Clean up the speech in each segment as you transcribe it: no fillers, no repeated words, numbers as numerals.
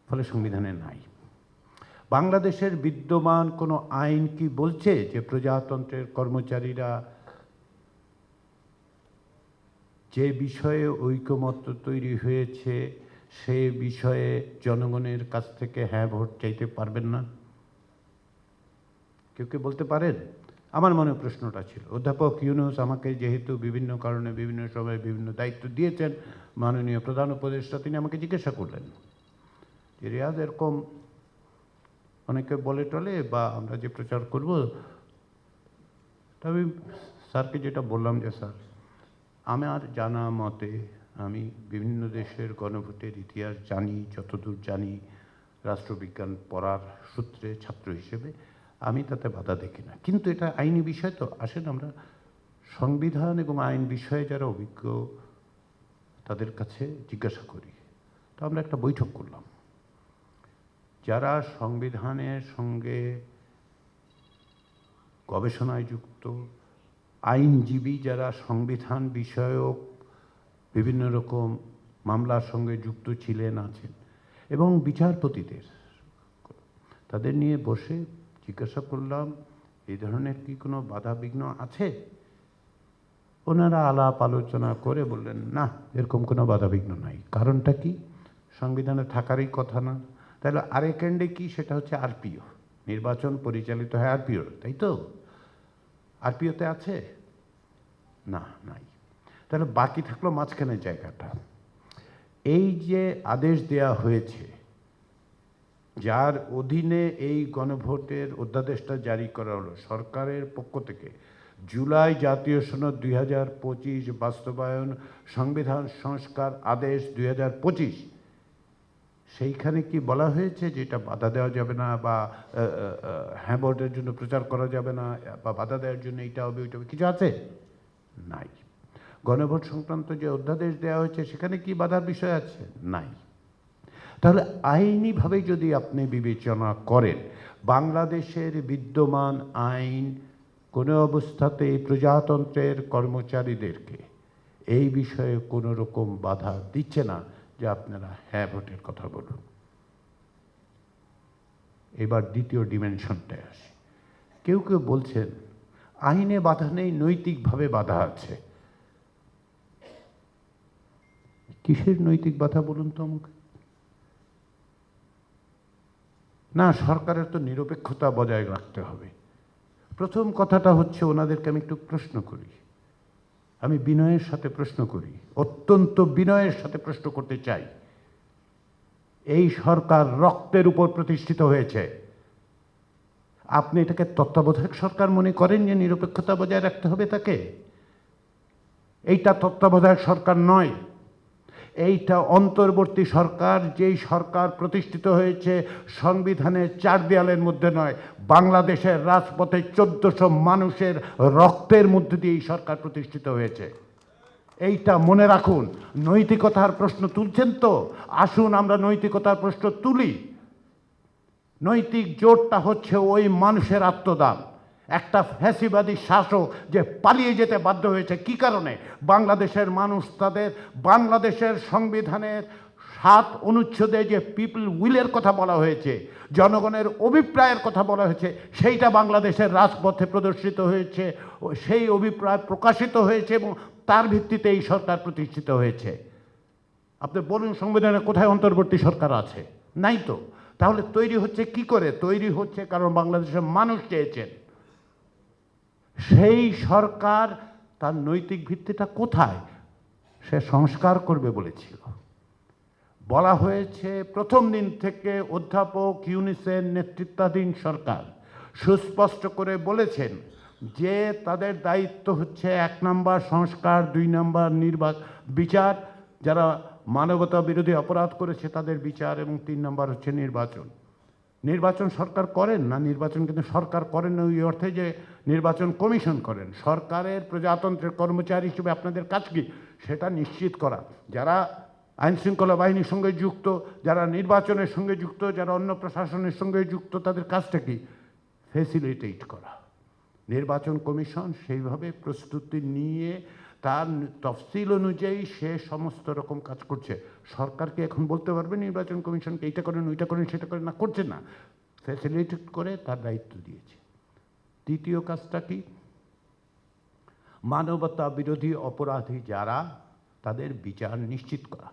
ফলে সংবিধানে নাই। বাংলাদেশের বিদ্যমান কোনো আইন কি বলছে যে প্রজাতন্ত্রের কর্মচারীরা যে বিষয়ে ঐকমত্য তৈরি হয়েছে সে বিষয়ে জনগণের কাছ থেকে হ্যাঁ ভোট চাইতে পারবেন না? কেউ কেউ বলতে পারেন? আমার মনে প্রশ্নটা ছিল। অধ্যাপক ইউনূস আমাকে যেহেতু বিভিন্ন কারণে বিভিন্ন সময়ে বিভিন্ন দায়িত্ব দিয়েছেন, মাননীয় প্রধান উপদেষ্টা তিনি আমাকে জিজ্ঞাসা করলেন যে রিয়াজ এরকম অনেকে বলে টলে বা আমরা যে প্রচার করব, তবে স্যারকে যেটা বললাম যে স্যার আমার জানা মতে আমি বিভিন্ন দেশের গণভোটের ইতিহাস জানি, যতদূর জানি রাষ্ট্রবিজ্ঞান পড়ার সূত্রে ছাত্র হিসেবে আমি তাতে বাধা দেখি না, কিন্তু এটা আইনি বিষয়। তো আসেন আমরা সংবিধান এবং আইন বিষয়ে যারা অভিজ্ঞ তাদের কাছে জিজ্ঞাসা করি। তো আমরা একটা বৈঠক করলাম, যারা সংবিধানের সঙ্গে গবেষণায় যুক্ত, আইনজীবী যারা সংবিধান বিষয়ক বিভিন্ন রকম মামলার সঙ্গে যুক্ত ছিলেন আছেন, এবং বিচারপতিদের, তাদের নিয়ে বসে জিজ্ঞাসা করলাম এই ধরনের কি কোনো বাধা বিঘ্ন আছে? ওনারা আলাপ আলোচনা করে বললেন না, এরকম কোনো বাধা বিঘ্ন নাই। কারণটা কি? সংবিধানে থাকারই কথা না। তাহলে আরেক এন্ডে কি? সেটা হচ্ছে আরপিও, নির্বাচন পরিচালিত হয় আরপিও, তাই তো? আরপিওতে আছে না, নাই। তাহলে বাকি থাকলো মাঝখানের জায়গাটা। এই যে আদেশ দেয়া হয়েছে, যার অধীনে এই গণভোটের অধ্যাদেশটা জারি করা হলো সরকারের পক্ষ থেকে, জুলাই জাতীয় সনদ 2025 বাস্তবায়ন সংবিধান সংস্কার আদেশ 2025, সেইখানে কি বলা হয়েছে যে এটা বাধা দেওয়া যাবে না বা হ্যাঁ ভোটের জন্য প্রচার করা যাবে না বা বাধা দেওয়ার জন্য এইটা হবে ওইটা হবে, কিছু আছে? নাই। গণভোট সংক্রান্ত যে অধ্যাদেশ দেওয়া হয়েছে সেখানে কি বাধার বিষয় আছে? নাই। তাহলে আইনিভাবে যদি আপনি বিবেচনা করেন, বাংলাদেশের বিদ্যমান আইন কোনো অবস্থাতেই প্রজাতন্ত্রের কর্মচারীদেরকে এই বিষয়ে কোনো রকম বাধা দিচ্ছে না যে আপনারা হ্যাঁ ভোটের কথা বলুন। এবার দ্বিতীয় ডিমেনশনটায় আসি। কেউ কেউ বলছেন আইনে বাধা নেই, নৈতিকভাবে বাধা আছে। কিসের নৈতিক বাধা বলুন তো আমাকে? না, সরকারের তো নিরপেক্ষতা বজায় রাখতে হবে। প্রথম কথাটা হচ্ছে, ওনাদেরকে আমি একটু প্রশ্ন করি, আমি বিনয়ের সাথে প্রশ্ন করি, অত্যন্ত বিনয়ের সাথে প্রশ্ন করতে চাই। এই সরকার রক্তের উপর প্রতিষ্ঠিত হয়েছে। আপনি এটাকে তত্ত্বাবধায়ক সরকার মনে করেন যে নিরপেক্ষতা বজায় রাখতে হবে তাকে? এইটা তত্ত্বাবধায়ক সরকার নয়, এইটা অন্তর্বর্তী সরকার। যেই সরকার প্রতিষ্ঠিত হয়েছে সংবিধানের চার দেয়ালের মধ্যে নয়, বাংলাদেশের রাজপথে 1400 মানুষের রক্তের মধ্যে দিয়ে এই সরকার প্রতিষ্ঠিত হয়েছে। এইটা মনে রাখুন। নৈতিকতার প্রশ্ন তুলছেন তো, আসুন আমরা নৈতিকতার প্রশ্ন তুলি। নৈতিক জোরটা হচ্ছে ওই মানুষের আত্মদান। একটা ফ্যাসিবাদী শাসক যে পালিয়ে যেতে বাধ্য হয়েছে কি কারণে? বাংলাদেশের মানুষ তাদের, বাংলাদেশের সংবিধানের 7 অনুচ্ছেদে যে পিপল উইলের কথা বলা হয়েছে, জনগণের অভিপ্রায়ের কথা বলা হয়েছে, সেইটা বাংলাদেশের রাজপথে প্রদর্শিত হয়েছে, সেই অভিপ্রায় প্রকাশিত হয়েছে এবং তার ভিত্তিতে এই সরকার প্রতিষ্ঠিত হয়েছে। আপনি বলুন সংবিধানে কোথায় অন্তর্বর্তী সরকার আছে? নাই তো। তাহলে তৈরি হচ্ছে কি করে? তৈরি হচ্ছে কারণ বাংলাদেশের মানুষ চেয়েছেন। সেই সরকার তার নৈতিক ভিত্তিটা কোথায়? সে সংস্কার করবে বলেছিল। বলা হয়েছে প্রথম দিন থেকে অধ্যাপক ইউনূসের নেতৃত্বাধীন সরকার সুস্পষ্ট করে বলেছেন যে তাদের দায়িত্ব হচ্ছে 1 নম্বর সংস্কার, 2 নম্বর বিচার, যারা মানবতা বিরোধী অপরাধ করেছে তাদের বিচার, এবং 3 নম্বর হচ্ছে নির্বাচন। নির্বাচন সরকার করেন না, নির্বাচন কিন্তু সরকার করেন ওই অর্থে যে নির্বাচন কমিশন করেন। সরকারের প্রজাতন্ত্রের কর্মচারী হিসেবে আপনাদের কাজ কি? সেটা নিশ্চিত করা। যারা আইনশৃঙ্খলা বাহিনীর সঙ্গে যুক্ত, যারা নির্বাচনের সঙ্গে যুক্ত, যারা অন্য প্রশাসনের সঙ্গে যুক্ত, তাদের কাজটা কি? ফেসিলিটেট করা। নির্বাচন কমিশন সেইভাবে প্রস্তুতি নিয়ে তার তফসিল অনুযায়ী সে সমস্ত রকম কাজ করছে। সরকারকে এখন বলতে পারবে নির্বাচন কমিশনকে এইটা করেন, ওইটা করেন, সেটা করেন, না, করছে না, ফ্যাসিলিটেট করে তার দায়িত্ব দিয়েছে। দ্বিতীয় কাজটা কি? মানবতা বিরোধী অপরাধী যারা, তাদের বিচার নিশ্চিত করা।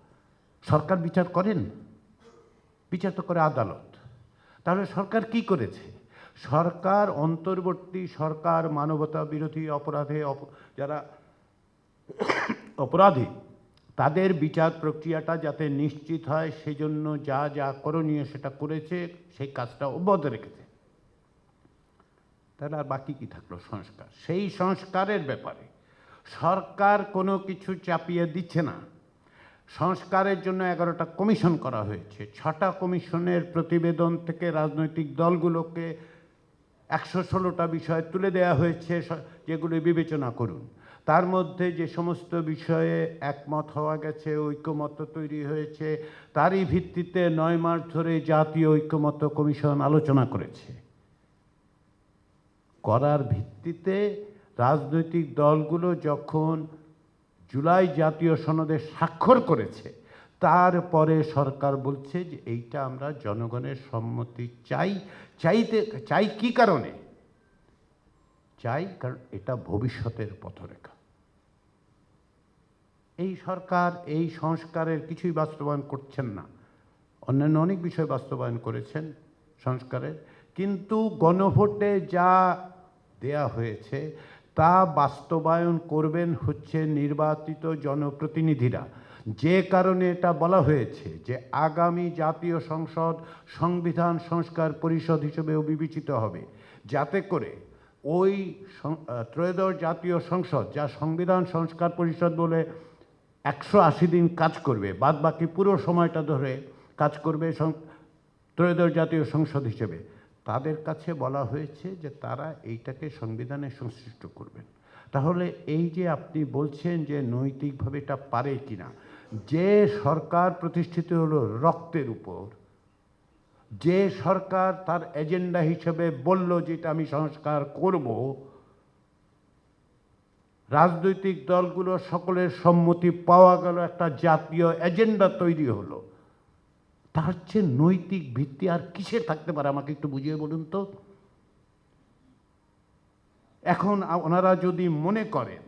সরকার বিচার করেন? বিচার তো করে আদালত। তাহলে সরকার কি করেছে? সরকার, অন্তর্বর্তী সরকার মানবতা বিরোধী অপরাধে যারা অপরাধী তাদের বিচার প্রক্রিয়াটা যাতে নিশ্চিত হয় সেজন্য যা যা করণীয় সেটা করেছে, সেই কাজটা অব্যাহত রেখেছে। তাহলে আর বাকি কি থাকলো? সংস্কার। সেই সংস্কারের ব্যাপারে সরকার কোনো কিছু চাপিয়ে দিচ্ছে না। সংস্কারের জন্য 11টা কমিশন করা হয়েছে। 6টা কমিশনের প্রতিবেদন থেকে রাজনৈতিক দলগুলোকে 116টা বিষয় তুলে দেওয়া হয়েছে, যেগুলো বিবেচনা করুন। তার মধ্যে যে সমস্ত বিষয়ে একমত হওয়া গেছে, ঐক্যমত্য তৈরি হয়েছে, তারই ভিত্তিতে 9 মাস ধরে জাতীয় ঐক্যমত্য কমিশন আলোচনা করেছে। করার ভিত্তিতে রাজনৈতিক দলগুলো যখন জুলাই জাতীয় সনদে স্বাক্ষর করেছে, তারপরে সরকার বলছে যে এইটা আমরা জনগণের সম্মতি চাই। কি কারণে চাই? কারণ এটা ভবিষ্যতের পথরেখা। এই সরকার এই সংস্কারের কিছুই বাস্তবায়ন করছেন না। অন্যান্য অনেক বিষয় বাস্তবায়ন করেছেন সংস্কারের, কিন্তু গণভোটে যা দেয়া হয়েছে তা বাস্তবায়ন করবেন হচ্ছে নির্বাচিত জনপ্রতিনিধিরা। যে কারণে এটা বলা হয়েছে যে আগামী জাতীয় সংসদ সংবিধান সংস্কার পরিষদ হিসেবেও বিবেচিত হবে, যাতে করে ওই ত্রয়োদশ জাতীয় সংসদ, যা সংবিধান সংস্কার পরিষদ বলে 180 দিন কাজ করবে, বাদ বাকি পুরো সময়টা ধরে কাজ করবে ত্রয়োদশ জাতীয় সংসদ হিসেবে, তাদের কাছে বলা হয়েছে যে তারা এইটাকে সংবিধানে সংশ্লিষ্ট করবেন। তাহলে এই যে আপনি বলছেন যে নৈতিকভাবে এটা পারে কিনা, যে সরকার প্রতিষ্ঠিত হলো রক্তের উপর, যে সরকার তার এজেন্ডা হিসেবে বলল যে এটা আমি সংস্কার করব, রাজনৈতিক দলগুলো সকলের সম্মতি পাওয়া গেল, একটা জাতীয় এজেন্ডা তৈরি হলো, তার চেয়ে নৈতিক ভিত্তি আর কিসে থাকতে পারে? আমাকে একটু বুঝিয়ে বলুন তো। এখন ওনারা যদি মনে করেন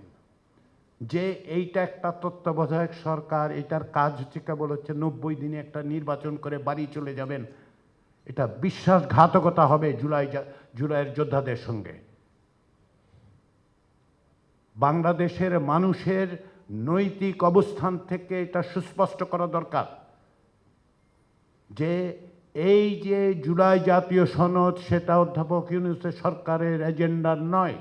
যে এইটা একটা তত্ত্বাবধায়ক সরকার, এটার কাজ হচ্ছে কেবল হচ্ছে 90 দিনে একটা নির্বাচন করে বাড়ি চলে যাবেন, এটা বিশ্বাসঘাতকতা হবে জুলাইয়ের যোদ্ধাদের সঙ্গে। বাংলাদেশের মানুষের নৈতিক অবস্থান থেকে এটা সুস্পষ্ট করা দরকার যে এই যে জুলাই জাতীয় সনদ, সেটা অধ্যাপক ইউনূসের সরকারের এজেন্ডা নয়,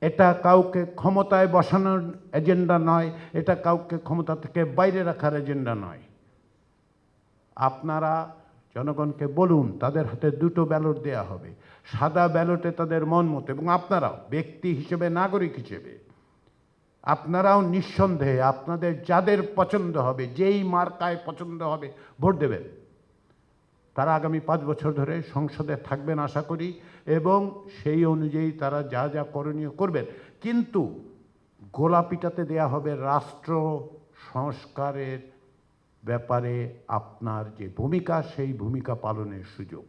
এটা কাউকে ক্ষমতায় বসানোর এজেন্ডা নয়, এটা কাউকে ক্ষমতা থেকে বাইরে রাখার এজেন্ডা নয়। আপনারা জনগণকে বলুন, তাদের হাতে 2টো ব্যালট দেয়া হবে, সাদা ব্যালটে তাদের মন মতো, এবং আপনারাও ব্যক্তি হিসেবে, নাগরিক হিসেবে আপনারাও নিঃসন্দেহে আপনাদের যাদের পছন্দ হবে, যেই মার্কায় পছন্দ হবে ভোট দেবেন। তারা আগামী 5 বছর ধরে সংসদে থাকবেন আশা করি, এবং সেই অনুযায়ী তারা যা যা করণীয় করবেন। কিন্তু গোলাপিটাতে দেয়া হবে রাষ্ট্র সংস্কারের ব্যাপারে আপনার যে ভূমিকা, সেই ভূমিকা পালনের সুযোগ।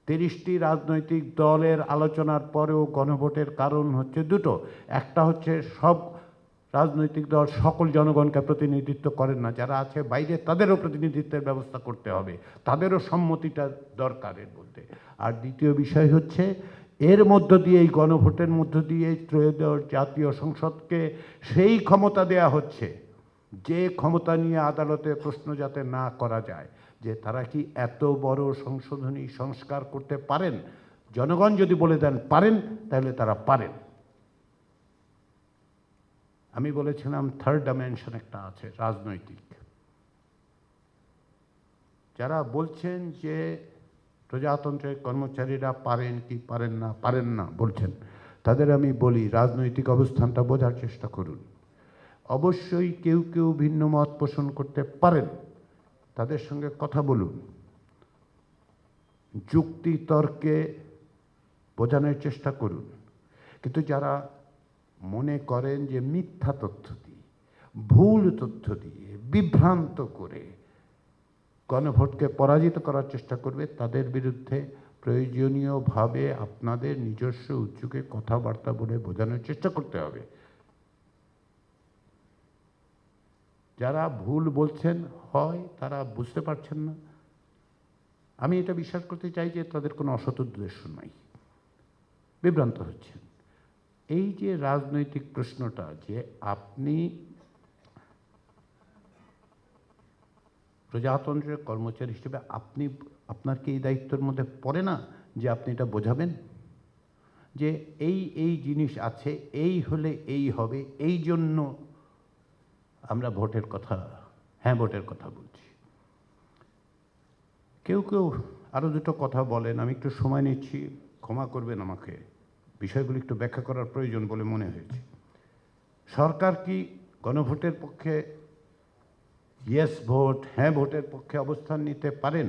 30টি রাজনৈতিক দলের আলোচনার পরেও গণভোটের কারণ হচ্ছে 2টো। একটা হচ্ছে সব রাজনৈতিক দল সকল জনগণকে প্রতিনিধিত্ব করেন না, যারা আছে বাইরে তাদেরও প্রতিনিধিত্বের ব্যবস্থা করতে হবে, তাদেরও সম্মতিটা দরকার এর মধ্যে। আর দ্বিতীয় বিষয় হচ্ছে এর মধ্য দিয়ে, এই গণভোটের মধ্য দিয়ে ত্রয়োদশ জাতীয় সংসদকে সেই ক্ষমতা দেয়া হচ্ছে যে ক্ষমতা নিয়ে আদালতে প্রশ্ন যাতে না করা যায় যে তারা কি এত বড় সংশোধনী সংস্কার করতে পারেন। জনগণ যদি বলে দেন পারেন, তাহলে তারা পারেন। আমি বলেছিলাম থার্ড ডাইমেনশন একটা আছে, রাজনৈতিক। যারা বলছেন যে প্রজাতন্ত্রের কর্মচারীরা পারেন কি পারেন না বলছেন, তাদের আমি বলি রাজনৈতিক অবস্থানটা বোঝার চেষ্টা করুন। অবশ্যই কেউ কেউ ভিন্ন মত পোষণ করতে পারেন, তাদের সঙ্গে কথা বলুন, যুক্তি তর্কে বোঝানোর চেষ্টা করুন। কিন্তু যারা মনে করেন যে মিথ্যা তথ্য দিয়ে, ভুল তথ্য দিয়ে, বিভ্রান্ত করে গণভোটকে পরাজিত করার চেষ্টা করবে, তাদের বিরুদ্ধে প্রয়োজনীয়ভাবে আপনাদের নিজস্ব উদ্যোগে কথাবার্তা বলে বোঝানোর চেষ্টা করতে হবে। যারা ভুল বলছেন, হয় তারা বুঝতে পারছেন না, আমি এটা বিশ্বাস করতে চাই যে তাদের কোনো অসৎ উদ্দেশ্য নাই, বিভ্রান্ত হচ্ছেন। এই যে রাজনৈতিক প্রশ্নটা, যে আপনি প্রজাতন্ত্রের কর্মচারী হিসেবে আপনার কি এই দায়িত্বের মধ্যে পড়ে না যে আপনি এটা বোঝাবেন যে এই জিনিস আছে, এই হলে এই হবে, এই জন্য আমরা ভোটের কথা, হ্যাঁ ভোটের কথা বলছি। কেউ কেউ আরও দুটো কথা বলেন, আমি একটু সময় নিচ্ছি, ক্ষমা করবেন আমাকে, বিষয়গুলি একটু ব্যাখ্যা করার প্রয়োজন বলে মনে হয়েছে। সরকার কি গণভোটের পক্ষে ইয়েস ভোট, হ্যাঁ ভোটের পক্ষে অবস্থান নিতে পারেন?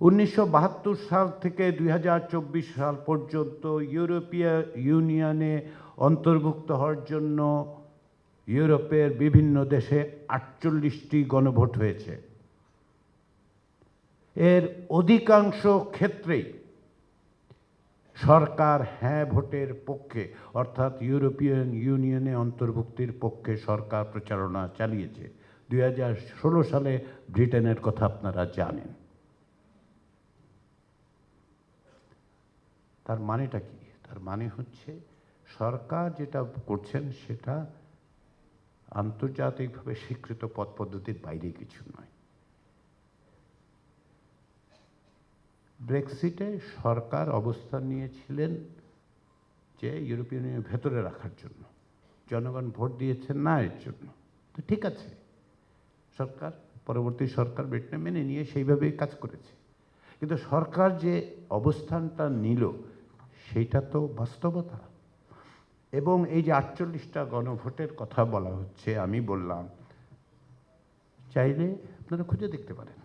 1972 সাল থেকে 2024 সাল পর্যন্ত ইউরোপীয় ইউনিয়নে অন্তর্ভুক্ত হওয়ার জন্য ইউরোপের বিভিন্ন দেশে 48টি গণভোট হয়েছে। এর অধিকাংশ ক্ষেত্রেই সরকার হ্যাঁ ভোটের পক্ষে, অর্থাৎ ইউরোপিয়ান ইউনিয়নে অন্তর্ভুক্তির পক্ষে সরকার প্রচারণা চালিয়েছে। 2016 সালে ব্রিটেনের কথা আপনারা জানেন। তার মানেটা কি? তার মানে হচ্ছে সরকার যেটা করছেন সেটা আন্তর্জাতিকভাবে স্বীকৃত পথ পদ্ধতির বাইরে কিছু নয়। ব্রেক্সিটে সরকার অবস্থান নিয়েছিলেন যে ইউরোপিয়ান ইউনিয়নের ভেতরে রাখার জন্য, জনগণ ভোট দিয়েছেন না এর জন্য। তো ঠিক আছে, সরকার, পরবর্তী সরকার ব্রিটেনে মেনে নিয়ে সেইভাবেই কাজ করেছে। কিন্তু সরকার যে অবস্থানটা নিল সেইটা তো বাস্তবতা। এবং এই যে 48টা গণভোটের কথা বলা হচ্ছে, আমি বললাম চাইলে আপনারা খুঁজে দেখতে পারেন,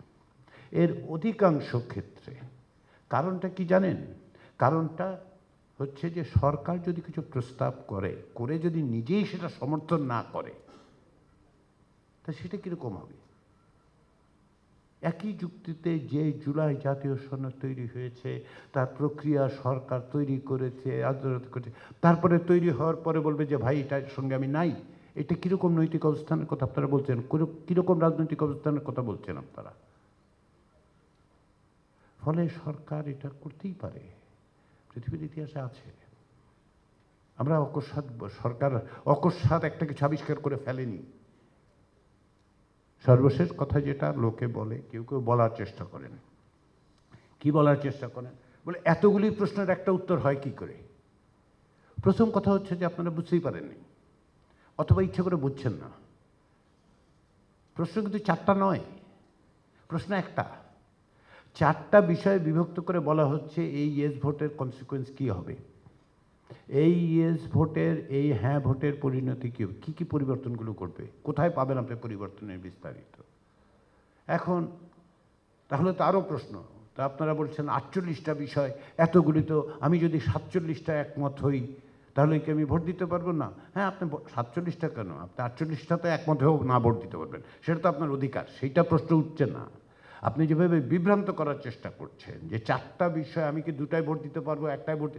এর অধিকাংশ ক্ষেত্রে কারণটা কি জানেন? কারণটা হচ্ছে যে সরকার যদি কিছু প্রস্তাব করে যদি নিজেই সেটা সমর্থন না করে, তা সেটা কীরকম হবে? একই যুক্তিতে যে জুলাই জাতীয় সনদ তৈরি হয়েছে, তার প্রক্রিয়া সরকার তৈরি করেছে, আদালত করেছে, তারপরে তৈরি হওয়ার পরে বলবে যে ভাই এটার সঙ্গে আমি নাই। এটা কীরকম নৈতিক অবস্থানের কথা আপনারা বলছেন? কীরকম রাজনৈতিক অবস্থানের কথা বলছেন আপনারা? ফলে সরকার এটা করতেই পারে, পৃথিবীর ইতিহাসে আছে। আমরা সরকার অকস্মাৎ একটা কিছু আবিষ্কার করে ফেলেনি। সর্বশেষ কথা যেটা লোকে বলে, কেউ কেউ বলার চেষ্টা করেন, কি বলার চেষ্টা করেন, বলে এতগুলি প্রশ্নের একটা উত্তর হয় কি করে? প্রথম কথা হচ্ছে যে আপনারা বুঝতেই পারেননি, অথবা ইচ্ছে করে বুঝছেন না। প্রশ্ন কিন্তু চারটা নয়, প্রশ্ন একটা। চারটা বিষয়ে বিভক্ত করে বলা হচ্ছে এই ইয়েস ভোটের কনসিকুয়েন্স কী হবে, এই ইয়েস ভোটের, এই হ্যাঁ ভোটের পরিণতি কী হবে, কী কী পরিবর্তনগুলো করবে, কোথায় পাবেন আপনি পরিবর্তনের বিস্তারিত। এখন তাহলে তো আরও প্রশ্ন, তা আপনারা বলছেন 48টা বিষয়, এতগুলি, তো আমি যদি 47টা একমত হই তাহলে কি আমি ভোট দিতে পারবো না? হ্যাঁ, আপনি 47টা কেন, আপনি 48টাতে একমত হয়েও না ভোট দিতে পারবেন, সেটা তো আপনার অধিকার, সেইটা প্রশ্ন উঠছে না। আপনি যেভাবে বিভ্রান্ত করার চেষ্টা করছেন যে চারটা বিষয়, আমি কি দুটায় ভোট দিতে পারবো, একটাই ভোট,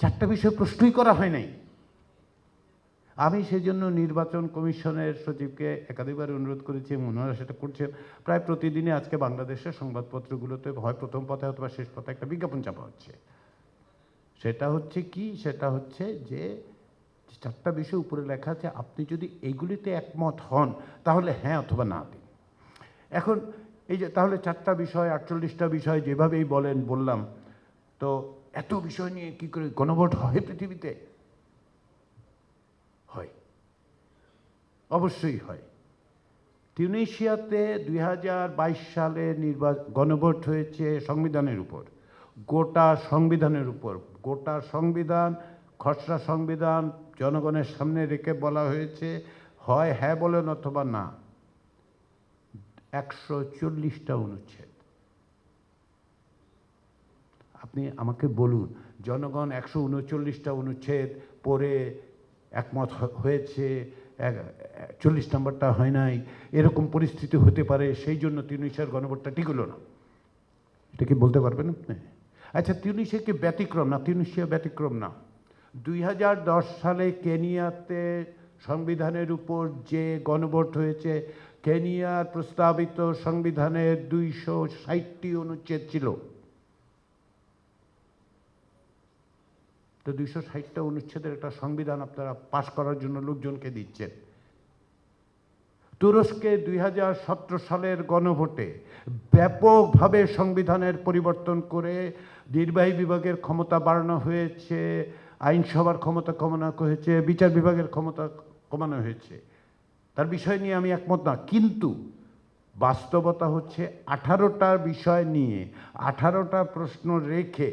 চারটা বিষয় প্রশ্নই করা হয় নাই। আমি সেজন্য নির্বাচন কমিশনের সচিবকে একাধিকবার অনুরোধ করেছি এবং ওনারা সেটা করছেন। প্রায় প্রতিদিনই আজকে বাংলাদেশের সংবাদপত্রগুলোতে হয় প্রথম পাতায় অথবা শেষ পাতায় একটা বিজ্ঞাপন চাপা হচ্ছে। সেটা হচ্ছে কি, সেটা হচ্ছে যে চারটা বিষয় উপরে লেখা আছে, আপনি যদি এইগুলিতে একমত হন তাহলে হ্যাঁ অথবা না দিন। এখন এই যে তাহলে চারটা বিষয়, 48টা বিষয় যেভাবেই বললাম, তো এত বিষয় নিয়ে কি করে গণভোট হয় পৃথিবীতে? হয়, অবশ্যই হয়। তিউনিসিয়াতে 2022 সালে গণভোট হয়েছে সংবিধানের উপর, গোটা সংবিধানের উপর। গোটা সংবিধান, খসড়া সংবিধান জনগণের সামনে রেখে বলা হয়েছে হয় হ্যাঁ বলেন অথবা না। 140টা অনুচ্ছেদ। আপনি আমাকে বলুন জনগণ 139টা অনুচ্ছেদ পড়ে একমত হয়েছে, 40 নম্বরটা হয় নাই, এরকম পরিস্থিতি হতে পারে, সেই জন্য তিউনিসিয়ার গণভোটটা ঠিক হলো না। এটা কি বলতে পারবেন আপনি? আচ্ছা, তিউনিসিয়া কি ব্যতিক্রম না? তিউনিসিয়া ব্যতিক্রম না। 2010 সালে কেনিয়াতে সংবিধানের উপর যে গণভোট হয়েছে, কেনিয়ার প্রস্তাবিত সংবিধানের 260টি অনুচ্ছেদ ছিল। তো 260টা অনুচ্ছেদের একটা সংবিধান আপনারা পাশ করার জন্য লোকজনকে দিচ্ছেন। তুরস্কে 2017 সালের গণভোটে ব্যাপকভাবে সংবিধানের পরিবর্তন করে নির্বাহী বিভাগের ক্ষমতা বাড়ানো হয়েছে, আইনসভার ক্ষমতা কমানো হয়েছে, বিচার বিভাগের ক্ষমতা কমানো হয়েছে। তার বিষয় নিয়ে আমি একমত না, কিন্তু বাস্তবতা হচ্ছে 18টা বিষয় নিয়ে 18টা প্রশ্ন রেখে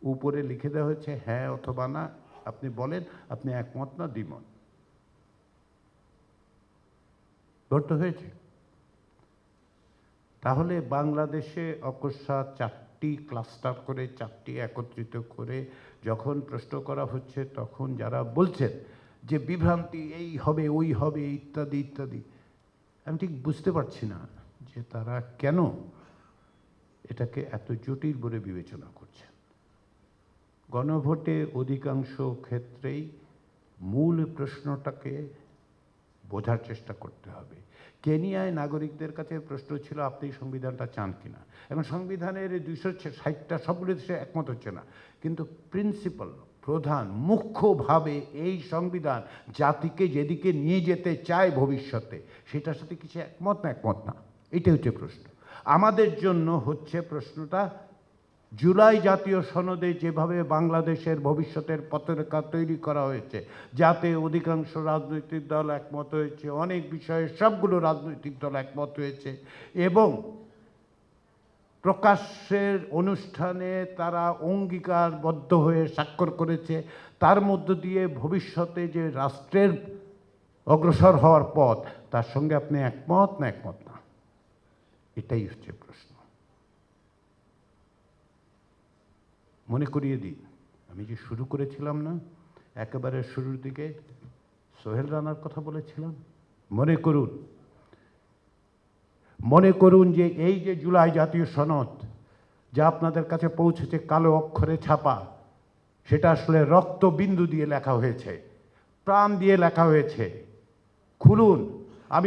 উপরে লিখে দেওয়া হয়েছে হ্যাঁ অথবা না, আপনি বলেন আপনি একমত না দ্বিমত। ভোট তো হয়েছে। তাহলে বাংলাদেশে অকস্মাৎ 4টি ক্লাস্টার করে, 4টি একত্রিত করে যখন প্রশ্ন করা হচ্ছে, তখন যারা বলছেন যে বিভ্রান্তি এই হবে ওই হবে ইত্যাদি ইত্যাদি, আমি ঠিক বুঝতে পারছি না যে তারা কেন এটাকে এত জটিল বলে বিবেচনা করছে। গণভোটে অধিকাংশ ক্ষেত্রেই মূল প্রশ্নটাকে বোঝার চেষ্টা করতে হবে। কেনিয়ায় নাগরিকদের কাছে প্রশ্ন ছিল আপনি সংবিধানটা চান কিনা। এবং সংবিধানের 260টা সবগুলো দেশে একমত হচ্ছে না, কিন্তু প্রিন্সিপাল, প্রধান মুখ্যভাবে এই সংবিধান জাতিকে যেদিকে নিয়ে যেতে চায় ভবিষ্যতে, সেটার সাথে কিছু একমত না একমত না, এটাই হচ্ছে প্রশ্ন। আমাদের জন্য হচ্ছে প্রশ্নটা জুলাই জাতীয় সনদে যেভাবে বাংলাদেশের ভবিষ্যতের পথরেখা তৈরি করা হয়েছে, যাতে অধিকাংশ রাজনৈতিক দল একমত হয়েছে, অনেক বিষয়ে সবগুলো রাজনৈতিক দল একমত হয়েছে, এবং প্রকাশ্যের অনুষ্ঠানে তারা অঙ্গীকারবদ্ধ হয়ে স্বাক্ষর করেছে, তার মধ্য দিয়ে ভবিষ্যতে যে রাষ্ট্রের অগ্রসর হওয়ার পথ, তার সঙ্গে আপনি একমত না একমত না, এটাই হচ্ছে প্রশ্ন। মনে করিয়ে দিই, আমি যে শুরু করেছিলাম না, একেবারে শুরুর দিকে সোহেল রানার কথা বলেছিলাম, মনে করুন যে এই যে জুলাই জাতীয় সনদ যা আপনাদের কাছে পৌঁছেছে কালো অক্ষরে ছাপা, সেটা আসলে রক্তবিন্দু দিয়ে লেখা হয়েছে, প্রাণ দিয়ে লেখা হয়েছে। খুলুন,